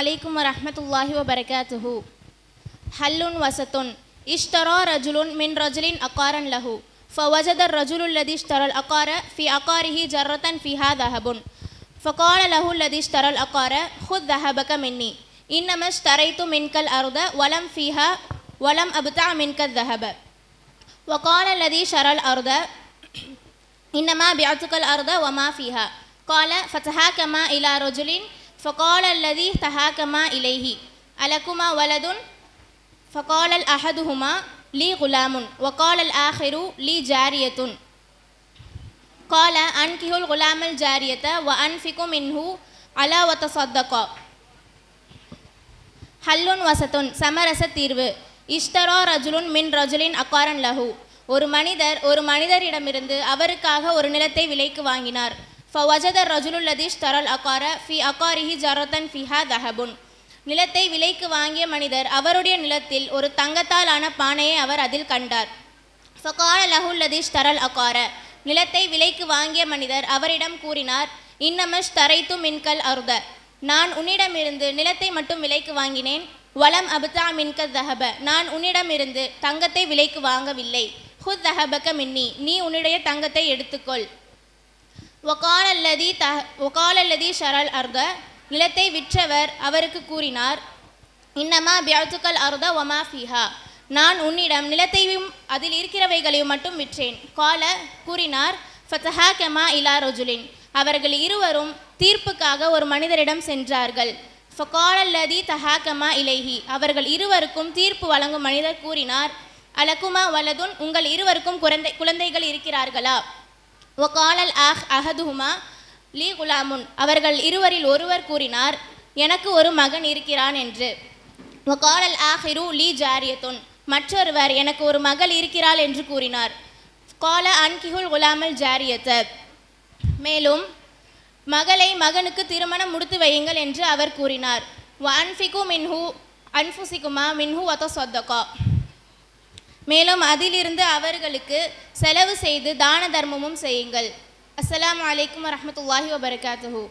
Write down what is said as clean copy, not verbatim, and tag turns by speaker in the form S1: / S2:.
S1: அலைக்கும் வரஹ்மத்துல்லாஹி வபரகாத்துஹு. ஹல்லுன் வசத்துன் இஷ்தரா ரஜுலுன் மின் ரஜுலின் அகாரன் லஹு ஃபவஜத الرجل الذي اشترى العقار في عقاره جرة فيها ذهب فقال له الذي اشترى العقار خذ ذهبك مني إنما اشتريت منك الأرض ولم أبتع منك الذهب وقال الذي شرى الأرض إنما بعتك الأرض وما فيها قال فتحاكما إلى رجل فقال الذي تحاكما إليه ألكما ولد فقال الأحدهما لي غلام وقال الآخر لي جارية قال أنكحوا الغلام الجارية وأنفقوا منه على وتصدقا. ஹல்லுன் வசத்துன் சமரச தீர்வு. இஷ்தரா ரஜுலுன் மின் ரஜுலின் அகாரன் லஹு ஒரு மனிதர் ஒரு மனிதரிடமிருந்து அவருக்காக ஒரு நிலத்தை விலைக்கு வாங்கினார். ஃபவஜத ரஜுலுல் லதி இஷ்தரல் அகார ஃபி அகாரிஹி ஜரத்தன் ஃபிஹா தஹபுன் நிலத்தை விலைக்கு வாங்கிய மனிதர் அவருடைய நிலத்தில் ஒரு தங்கத்தால் ஆன பானையை அவர் அதில் கண்டார். ஃபகால லஹுல் லதி இஷ்தரல் அகார நிலத்தை விலைக்கு வாங்கிய மனிதர் அவரிடம் கூறினார், இன்னமஷ் தரைத்து மின்கல் அருத நான் உன்னிடமிருந்து நிலத்தை மட்டும் விலைக்கு வாங்கினேன். வலம் அபுதா மின்கல் தஹப நான் உன்னிடமிருந்து தங்கத்தை விலைக்கு வாங்கவில்லை. ஹுத் தஹபக மின்னி நீ உன்னுடைய தங்கத்தை எடுத்துக்கொள். ஒகாலல்லதி ஷரல் அர்த நிலத்தை விற்றவர் அவருக்கு கூறினார், இன்னமா பியத்துக்கல் அர்த வமா ஃபீஹா நான் உன்னிடம் நிலத்தையும் அதில் இருக்கிறவைகளையும் மட்டும் விற்றேன். கால கூறினார், ஃபதஹாகமா இலா ரஜுலின் அவர்கள் இருவரும் தீர்ப்புக்காக ஒரு மனிதரிடம் சென்றார்கள். ஃபகாலல்லதி தஹாகமா இலைஹி அவர்கள் இருவருக்கும் தீர்ப்பு வழங்கும் மனிதர் கூறினார், அலகுமா வலதுன் உங்கள் இருவருக்கும் குழந்தைகள் இருக்கிறார்களா? ஒகாலல் அஹதுஹுமா லீ குலாமுன் அவர்கள் இருவரில் ஒருவர் கூறினார், எனக்கு ஒரு மகன் இருக்கிறான் என்று. ஒகாலல் ஆஹிரு லீ ஜாரியத்துன் மற்றொருவர் எனக்கு ஒரு மகள் இருக்கிறாள் என்று கூறினார். கால அன்கிஹுல் குலாமல் ஜாரியத்த மேலும் மகளை மகனுக்கு திருமணம் முடித்து வையுங்கள் என்று அவர் கூறினார். அன்ஃபிகு மின்ஹு அன்ஃபுசிகுமா மின்ஹு வதசத்தகா மேலும் அதிலிருந்து அவர்களுக்கு செலவு செய்து தான தர்மமும் செய்யுங்கள். அஸ்ஸலாமு அலைக்கும் வரஹ்மத்துல்லாஹி வபரகாத்துஹு.